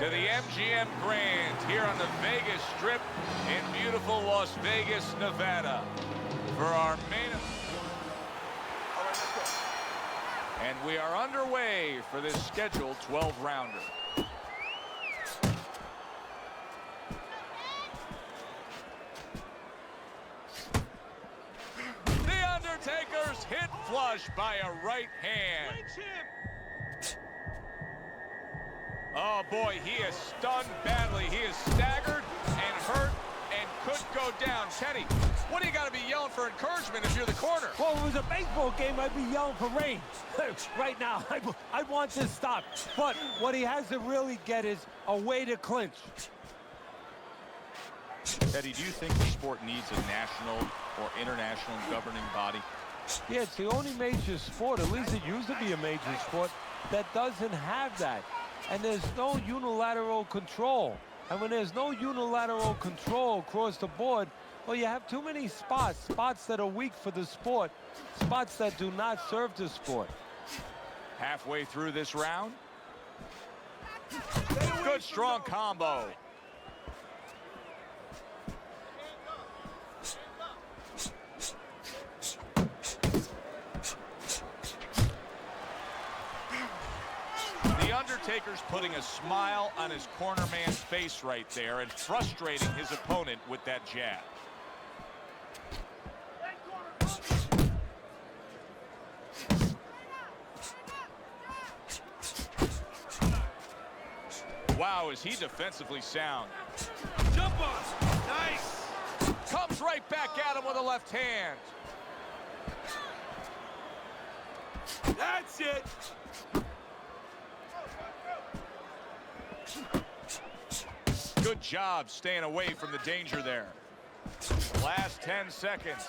to the MGM Grand here on the Vegas Strip in beautiful Las Vegas, Nevada for our main event. All right, let's go. And we are underway for this scheduled 12-rounder. The Undertaker's hit flush by a right hand. Oh boy, he is stunned badly. He is staggered and hurt and could go down. Kenny, what do you got to be yelling for encouragement if you're the corner? Well, if it was a baseball game, I'd be yelling for rain. Right now, I want this stopped. But what he has to really get is a way to clinch. Teddy, do you think the sport needs a national or international governing body? Yeah, it's the only major sport, at least it used to be a major sport, that doesn't have that. And there's no unilateral control. And when there's no unilateral control across the board, well, you have too many spots that are weak for the sport, spots that do not serve the sport. Halfway through this round. Good strong combo. The Undertaker's putting a smile on his corner man's face right there and frustrating his opponent with that jab. Wow, is he defensively sound. Jump on. Nice. Comes right back at him with a left hand. That's it. Good job staying away from the danger there. Last 10 seconds.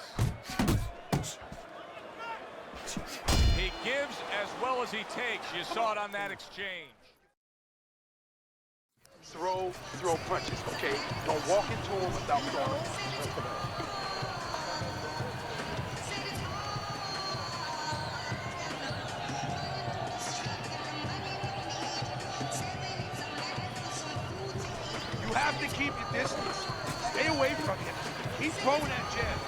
He gives as well as he takes. You saw it on that exchange. Throw punches, okay? Don't walk into them without throwing. You have to keep your distance. Stay away from him. He's throwing that jab.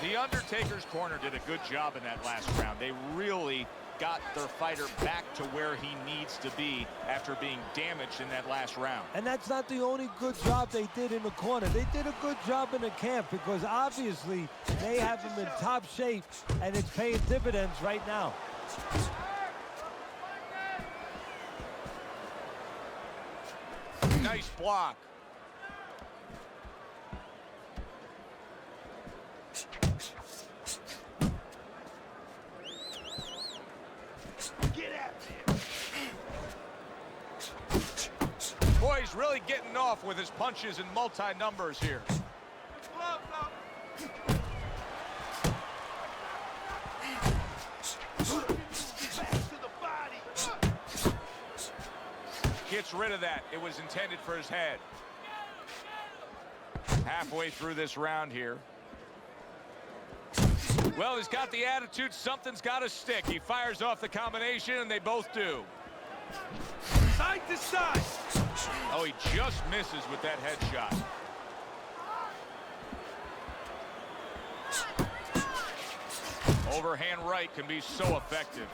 The Undertaker's corner did a good job in that last round. They really got their fighter back to where he needs to be after being damaged in that last round. And that's not the only good job they did in the corner. They did a good job in the camp because obviously they have him in top shape and it's paying dividends right now. Nice block. Get at him. Boy, he's really getting off with his punches and multi-numbers here. Gets rid of that. It was intended for his head. Halfway through this round here. Well, he's got the attitude. Something's got to stick. He fires off the combination, and they both do. Side to side. Oh, he just misses with that headshot. Overhand right can be so effective.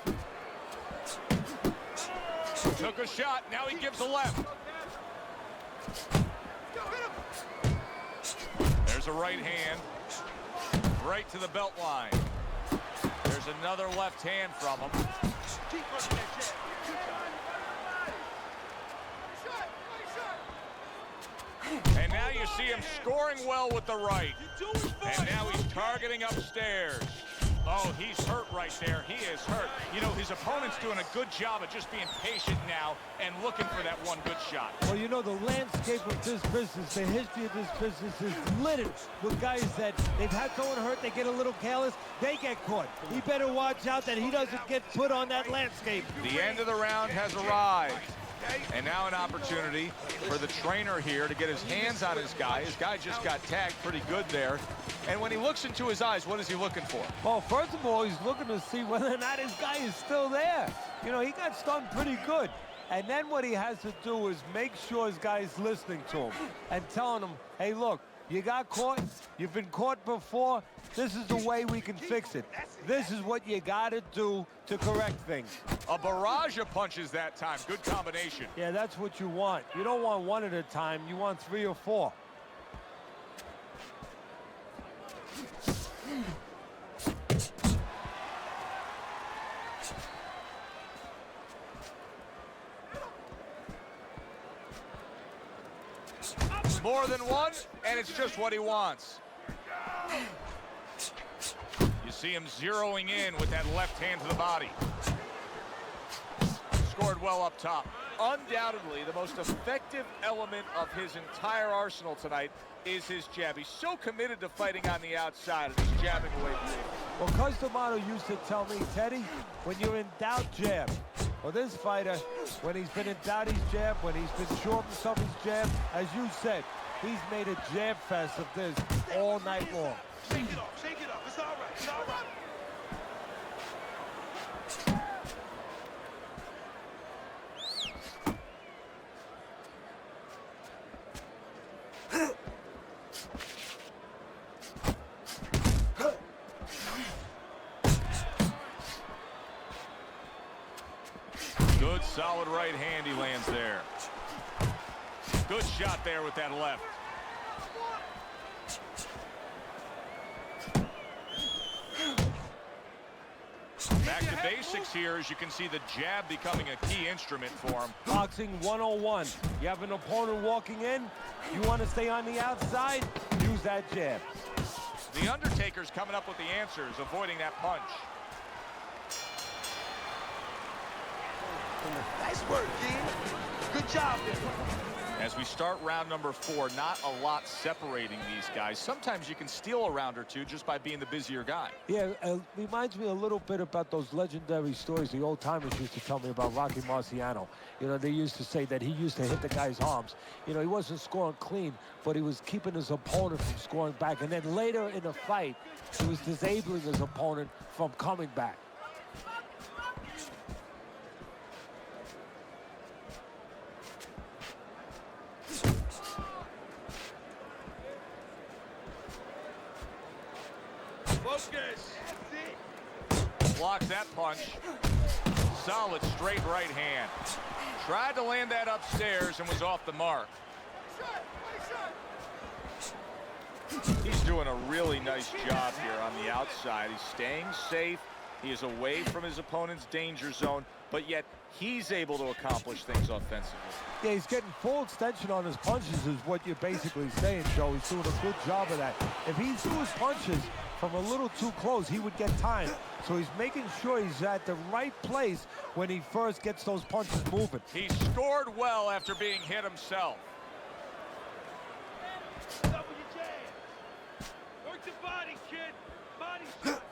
Took a shot, now he gives a left. There's a right hand, right to the belt line. There's another left hand from him. And now you see him scoring well with the right. And now he's targeting upstairs. Oh, he's hurt right there. He is hurt. You know, his opponent's doing a good job of just being patient now and looking for that one good shot. Well, you know, the landscape of this business, the history of this business is littered with guys that they've had someone hurt, they get a little careless, they get caught. He better watch out that he doesn't get put on that landscape. The end of the round has arrived. And now an opportunity for the trainer here to get his hands on his guy. His guy just got tagged pretty good there. And when he looks into his eyes, what is he looking for? Well, first of all, he's looking to see whether or not his guy is still there. You know, he got stunned pretty good. And then what he has to do is make sure his guy's listening to him and telling him, hey, look, you got caught. You've been caught before. This is the way we can fix it. This is what you got to do to correct things. A barrage of punches that time. Good combination. Yeah, that's what you want. You don't want one at a time. You want 3 or 4. More than one, and it's just what he wants. You see him zeroing in with that left hand to the body. Scored well up top. Undoubtedly, the most effective element of his entire arsenal tonight is his jab. He's so committed to fighting on the outside, and he's jabbing away. Well, Cus D'Amato used to tell me, Teddy, when you're in doubt, jab. Well, this fighter, when he's been in doubt, he's jab. When he's been sure of himself, he's jab. As you said, he's made a jab fest of this all night long. Shake it off, shake it off. It's all right, it's all right. Good solid right hand he lands there. Good shot there with that left. Back to basics here, as you can see the jab becoming a key instrument for him. Boxing 101. You have an opponent walking in. You want to stay on the outside? Use that jab. The Undertaker's coming up with the answers, avoiding that punch. Nice work, kid. Good job there. As we start round number 4, not a lot separating these guys. Sometimes you can steal a round or two just by being the busier guy. Yeah, reminds me a little bit about those legendary stories the old timers used to tell me about Rocky Marciano. You know, they used to say that he used to hit the guy's arms. You know, he wasn't scoring clean, but he was keeping his opponent from scoring back. And then later in the fight, he was disabling his opponent from coming back. Focus. Blocks that punch. Solid straight right hand. Tried to land that upstairs and was off the mark. He's doing a really nice job here on the outside. He's staying safe. He is away from his opponent's danger zone, but yet he's able to accomplish things offensively. Yeah, he's getting full extension on his punches is what you're basically saying, Joe. He's doing a good job of that. If he threw his punches from a little too close, he would get time. So he's making sure he's at the right place when he first gets those punches moving. He scored well after being hit himself. Double your jab. Work the body, kid. Body shot.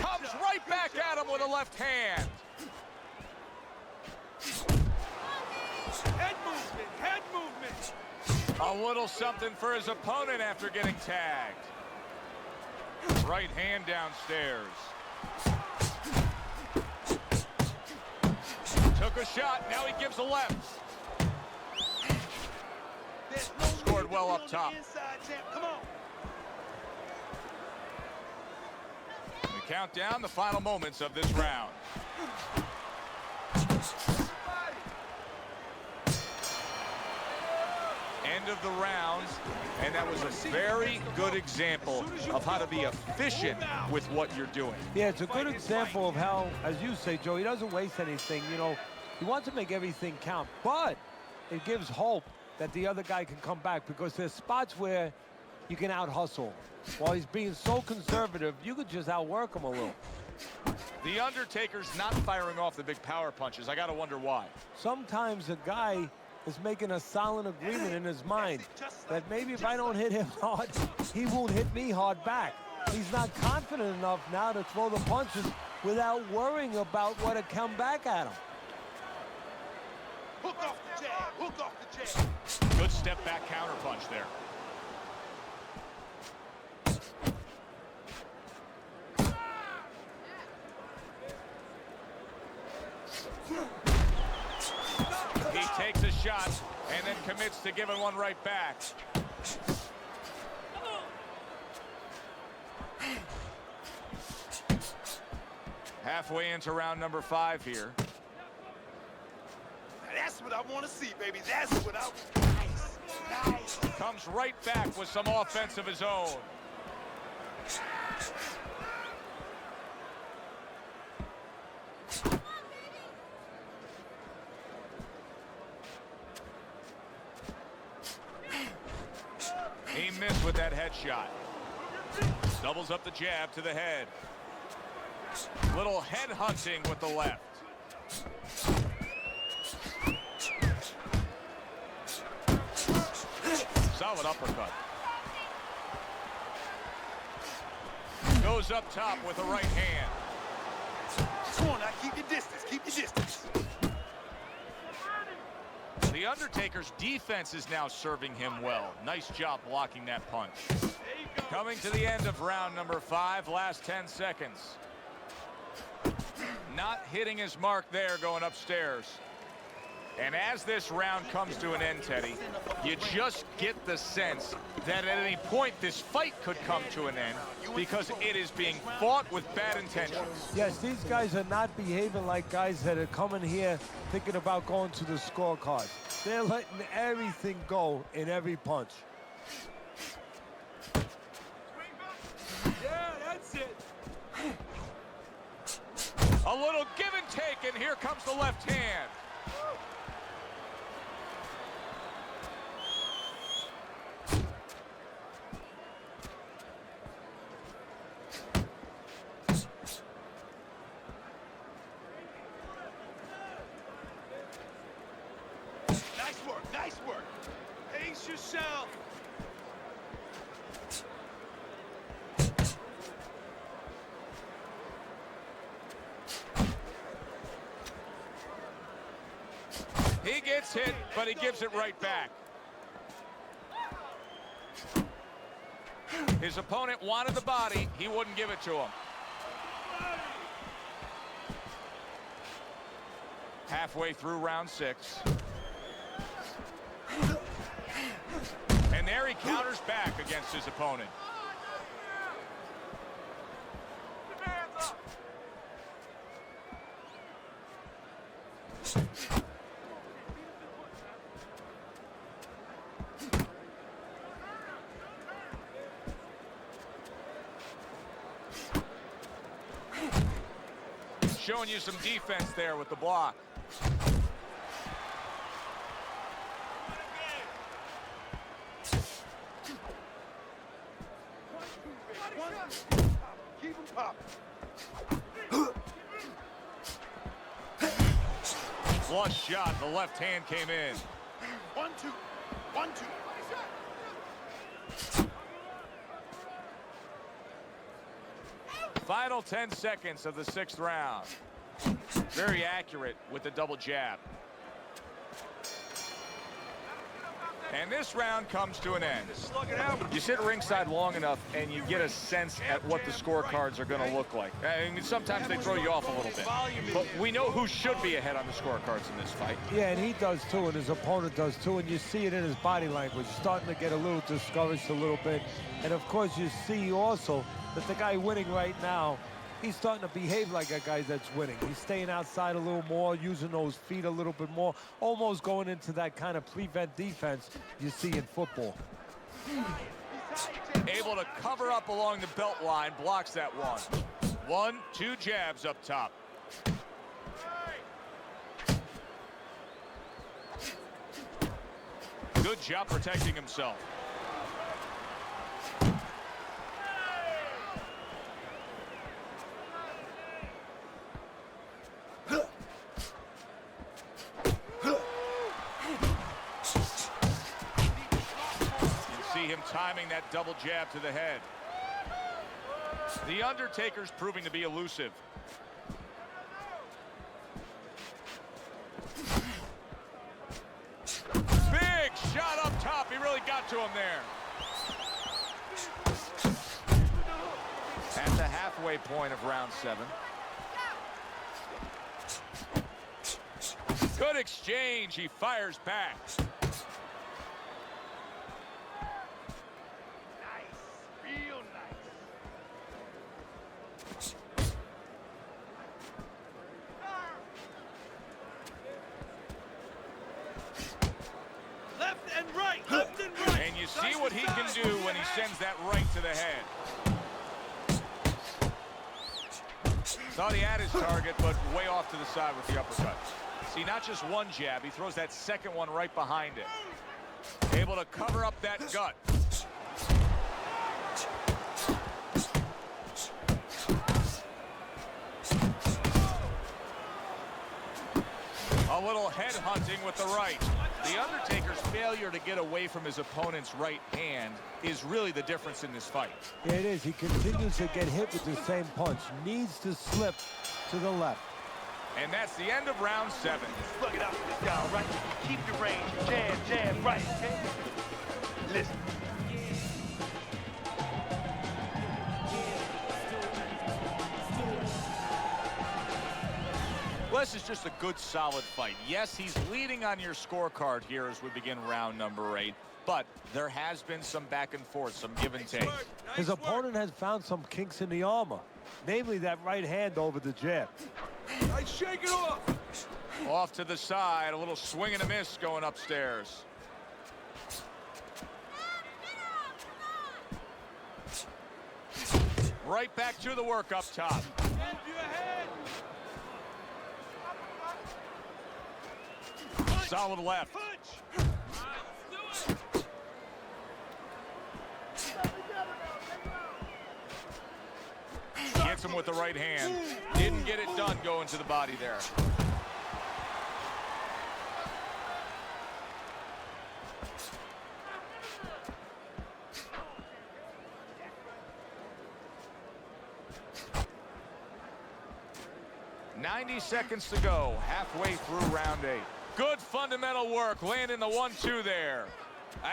Comes right back at him with a left hand. Head movement, head movement. A little something for his opponent after getting tagged. Right hand downstairs. Took a shot, now he gives a left. Scored well up top. Come on. We count down the final moments of this round. End of the round, and that was a very good example of how to be efficient with what you're doing. Yeah, it's a good example of how, as you say, Joe, he doesn't waste anything. You know, he wants to make everything count, but it gives hope that the other guy can come back because there's spots where you can out-hustle. While he's being so conservative, you could just outwork him a little. The Undertaker's not firing off the big power punches. I got to wonder why. Sometimes a guy is making a silent agreement in his mind that maybe if I don't hit him hard, he won't hit me hard back. He's not confident enough now to throw the punches without worrying about what to come back at him. Hook off the jab, hook off the jab. Good step back counter punch there. He takes a shot and then commits to giving one right back. Halfway into round number 5 here. That's what I want to see, baby. That's what I want. Nice. Comes right back with some offense of his own. He missed with that headshot. Doubles up the jab to the head. Little head hunting with the left. Solid uppercut. Goes up top with the right hand. Come on now, keep your distance. Keep your distance. The Undertaker's defense is now serving him well. Nice job blocking that punch. Coming to the end of round number 5, last 10 seconds. Not hitting his mark there, going upstairs. And as this round comes to an end, Teddy, you just get the sense that at any point this fight could come to an end because it is being fought with bad intentions. Yes, these guys are not behaving like guys that are coming here thinking about going to the scorecard. They're letting everything go in every punch. Yeah, that's it. A little give and take, and here comes the left hand. Nice work. Nice work. Pace yourself. He gets hit, but he gives it right back. His opponent wanted the body. He wouldn't give it to him. Halfway through round 6. And there he counters back against his opponent. Showing you some defense there with the block. Keep him popping. Flush shot, the left hand came in. 1, 2. 1, 2. Final 10 seconds of the 6th round. Very accurate with the double jab. And this round comes to an end. You sit ringside long enough and you get a sense at what the scorecards are going to look like. I mean, sometimes they throw you off a little bit. But we know who should be ahead on the scorecards in this fight. Yeah, and he does too, and his opponent does too, and you see it in his body language. Starting to get a little discouraged a little bit. And of course, you see also that the guy winning right now, he's starting to behave like a guy that's winning. He's staying outside a little more, using those feet a little bit more, almost going into that kind of prevent defense you see in football. Able to cover up along the belt line, blocks that one. 1, 2 jabs up top. Good job protecting himself. Him timing that double jab to the head. The Undertaker's proving to be elusive. Big shot up top. He really got to him there. At the halfway point of round 7. exchange. He fires back. Nice. Real nice. Left and right, left and right. And you see what he can do when he sends that right to the head. Thought he had his target, but way off to the side with the uppercut. See, not just one jab, he throws that second one right behind it. Able to cover up that gut. A little head hunting with the right. The Undertaker's failure to get away from his opponent's right hand is really the difference in this fight. Yeah, it is. He continues to get hit with the same punch. Needs to slip to the left. And that's the end of round 7. Slug it out with this guy, all right? Keep your range. Jab, jab, right, okay? Listen. Well, this is just a good, solid fight. Yes, he's leading on your scorecard here as we begin round number 8. But there has been some back and forth, some give and take. His opponent has found some kinks in the armor, namely that right hand over the jab. I shake it off. Off to the side, a little swing and a miss going upstairs. Right back to the work up top. Move your head. Solid left. Punch. Gets him with the right hand. Didn't get it done going to the body there. .90 seconds to go, halfway through round 8. Good fundamental work, landing the 1-2 there.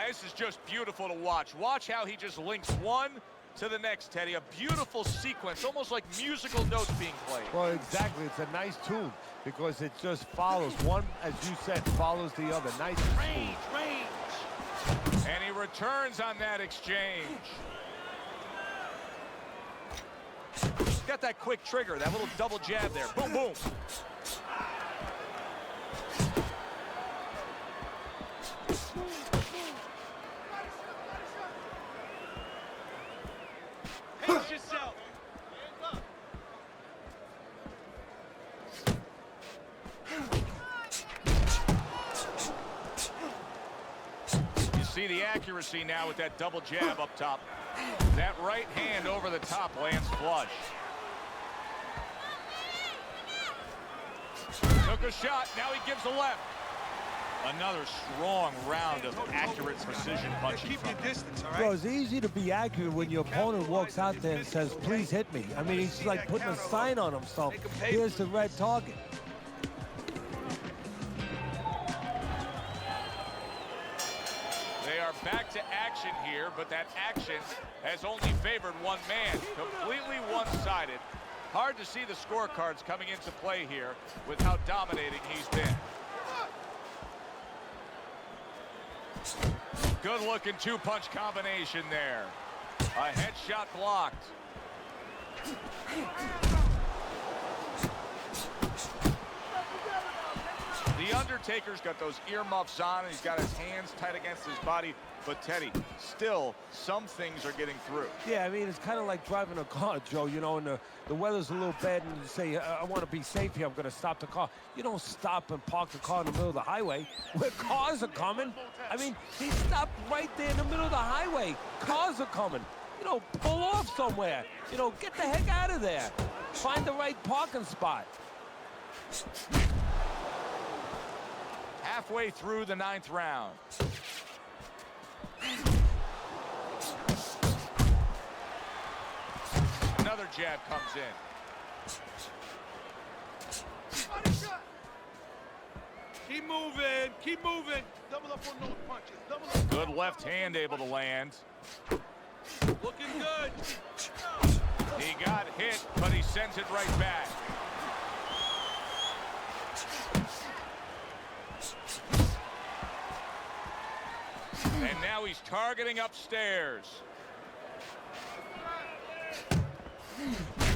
This is just beautiful to watch. Watch how he just links one to the next, Teddy. A beautiful sequence, almost like musical notes being played. Well, exactly. It's a nice tune because it just follows. One, as you said, follows the other. Nice and Range, range. And he returns on that exchange. Got that quick trigger, that little double jab there. Boom, boom. Pace yourself. You see the accuracy now with that double jab up top. That right hand over the top lands flush. Took a shot, now he gives a left. Another strong round of accurate precision punching. Keep your distance, all right? Well, it's easy to be accurate when your opponent walks out there and says, please hit me. I mean, he's like putting a sign on himself. Here's the red target. They are back to action here, but that action has only favored one man. Completely one-sided. Hard to see the scorecards coming into play here with how dominating he's been. Good-looking two-punch combination there. A headshot blocked. The Undertaker's got those earmuffs on, and he's got his hands tight against his body. But, Teddy, still, some things are getting through. Yeah, I mean, it's kind of like driving a car, Joe, you know, and the weather's a little bad, and you say, I want to be safe here, I'm going to stop the car. You don't stop and park the car in the middle of the highway where cars are coming. I mean, he stopped right there in the middle of the highway. Cars are coming. You know, pull off somewhere. You know, get the heck out of there. Find the right parking spot. Halfway through the 9th round. Another jab comes in. Keep moving, keep moving. Double up on those punches. Double up. Good left hand able to land. Looking good. He got hit, but he sends it right back. he's targeting upstairs.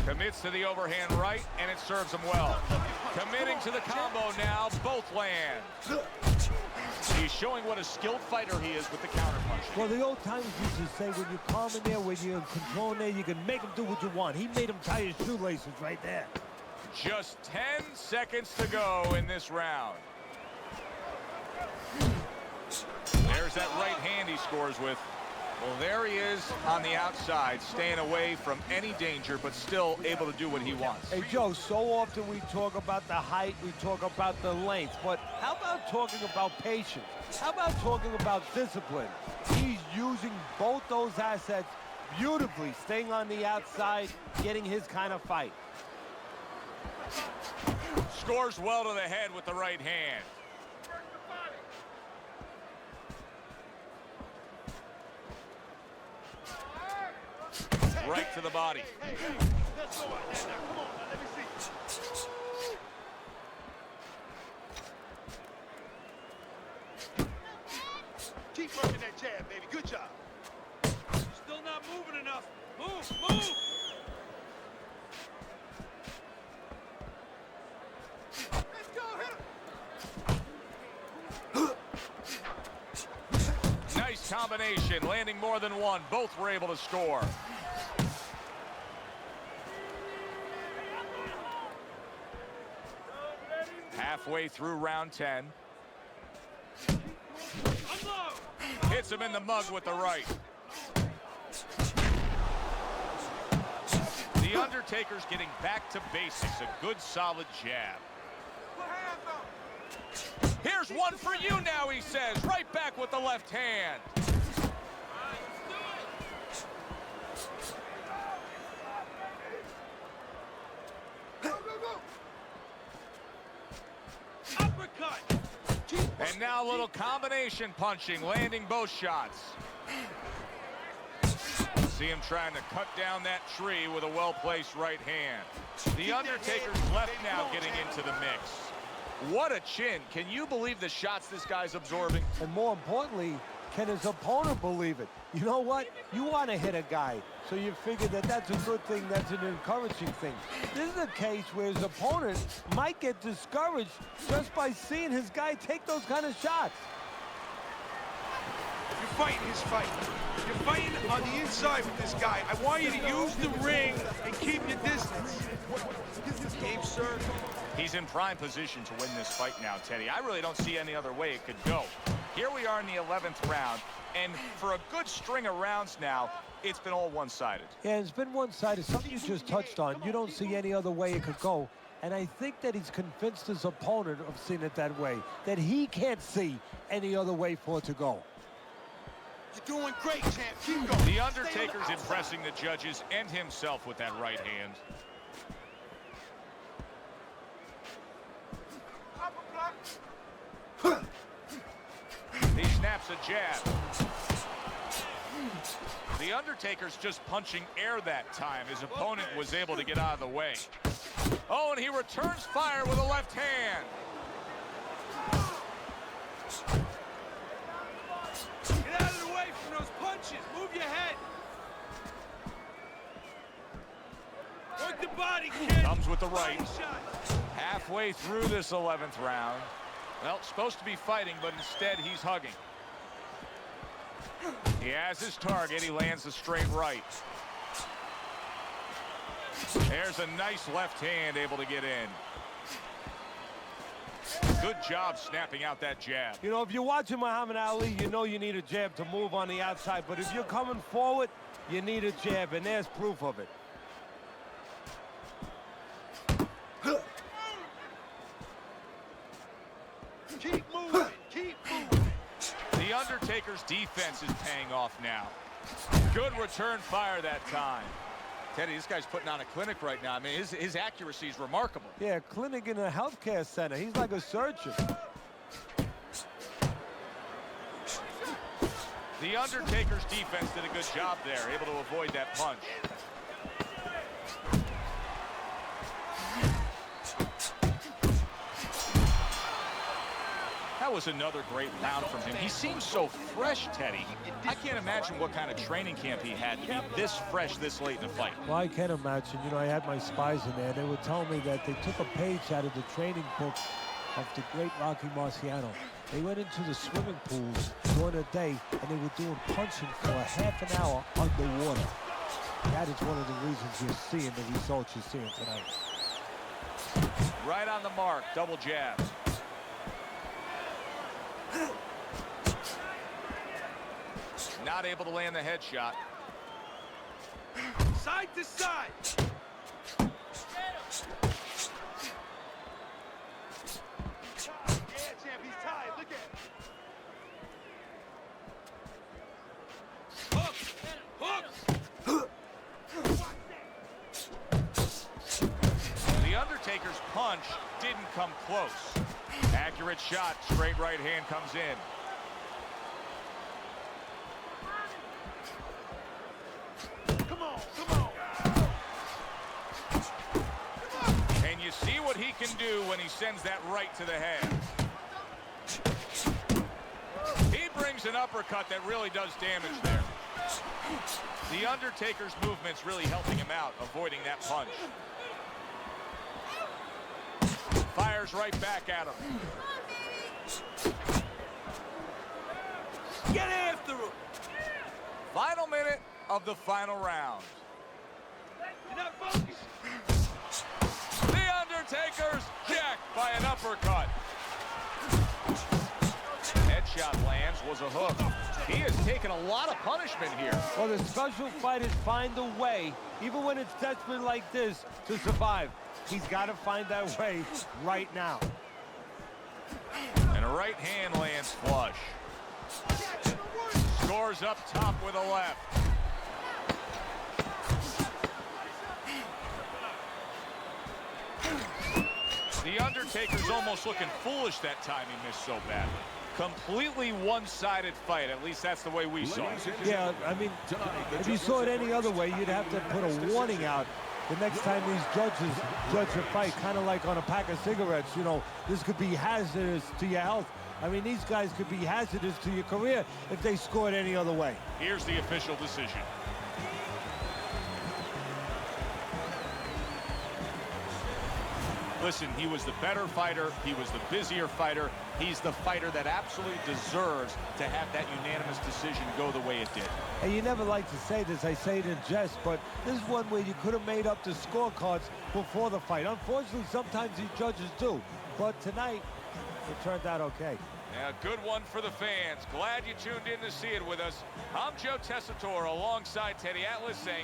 Commits to the overhand right, and it serves him well. Committing to the combo now, both land. He's showing what a skilled fighter he is with the counterpunch. Well, the old timers used to say when you're calm in there, when you're controlling there, you can make him do what you want. He made him tie his shoelaces right there. Just 10 seconds to go in this round. There's that right hand he scores with. Well, there he is on the outside, staying away from any danger, but still able to do what he wants. Hey, Joe, so often we talk about the height, we talk about the length, but how about talking about patience? How about talking about discipline? He's using both those assets beautifully, staying on the outside, getting his kind of fight. Scores well to the head with the right hand. Right to the body. Let's go out there now. Come on, now, let me see. Keep working that jab, baby. Good job. Still not moving enough. Move, move. Let's go, hit him. Nice combination, landing more than one. Both were able to score. Halfway through round 10. Hits him in the mug with the right. The Undertaker's getting back to basics. A good, solid jab. Here's one for you now, he says. Right back with the left hand. And now a little combination punching, landing both shots. See him trying to cut down that tree with a well-placed right hand. The Undertaker's left now getting into the mix. What a chin. Can you believe the shots this guy's absorbing? And more importantly, can his opponent believe it? You know what? You want to hit a guy, so you figure that that's a good thing, that's an encouraging thing. This is a case where his opponent might get discouraged just by seeing his guy take those kind of shots. You're fighting his fight. You're fighting on the inside with this guy. I want you to use the ring and keep your distance. Game, sir. He's in prime position to win this fight now, Teddy. I really don't see any other way it could go. Here we are in the 11th round, and for a good string of rounds now, it's been all one-sided. Yeah, it's been one-sided. Something you just touched on. You don't see any other way it could go. And I think that he's convinced his opponent of seeing it that way, that he can't see any other way for it to go. You're doing great, champ. Keep going. The Undertaker's impressing the judges and himself with that right hand. He snaps a jab. The Undertaker's just punching air that time. His opponent was able to get out of the way. Oh, and he returns fire with a left hand. Get out of the way from those punches. Move your head. Work the body, kid. Comes with the right. Body shot. Halfway through this 11th round. Well, supposed to be fighting, but instead he's hugging. He has his target. He lands the straight right. There's a nice left hand able to get in. Good job snapping out that jab. You know, if you're watching Muhammad Ali, you know you need a jab to move on the outside. But if you're coming forward, you need a jab, and there's proof of it. Keep moving. Keep moving. The Undertaker's defense is paying off now. Good return fire that time. Teddy, this guy's putting on a clinic right now. I mean, his accuracy is remarkable. Yeah, clinic in a healthcare center. He's like a surgeon. The Undertaker's defense did a good job there, able to avoid that punch. How That was another great round from him. He seems so fresh, Teddy. I can't imagine what kind of training camp he had to be this fresh this late in the fight. Well, I can imagine. You know, I had my spies in there. They were telling me that they took a page out of the training book of the great Rocky Marciano. They went into the swimming pools during the day, and they were doing punching for a half an hour underwater. That is one of the reasons you're seeing the results you're seeing tonight. Right on the mark, double jab. Not able to land the headshot. Side to side. Yeah, champ, he's tired. Look at him. Hook. Hook. The Undertaker's punch didn't come close. Accurate shot, straight right hand comes in. Come on, come on. And you see what he can do when he sends that right to the head. He brings an uppercut that really does damage there. The Undertaker's movement's really helping him out, avoiding that punch. Fires right back at him. Get after him. Final minute of the final round. You're not focused. The Undertaker's jacked by an uppercut. Headshot lands, was a hook. He has taken a lot of punishment here. Well, the special fighters find a way, even when it's desperate like this, to survive. He's got to find that way right now. And a right hand lands flush. Scores up top with a left. The Undertaker's almost looking foolish that time he missed so badly. Completely one-sided fight. At least that's the way we saw it. Yeah, I mean, if you saw it any other way, you'd have to put a warning out the next time these judges judge a fight, kind of like on a pack of cigarettes. You know, this could be hazardous to your health. I mean, these guys could be hazardous to your career if they scored any other way. Here's the official decision. Listen, he was the better fighter. He was the busier fighter. He's the fighter that absolutely deserves to have that unanimous decision go the way it did. And you never like to say this, I say it in jest, but this is one where you could have made up the scorecards before the fight. Unfortunately, sometimes these judges do. But tonight, it turned out okay. Yeah, good one for the fans. Glad you tuned in to see it with us. I'm Joe Tessitore alongside Teddy Atlas saying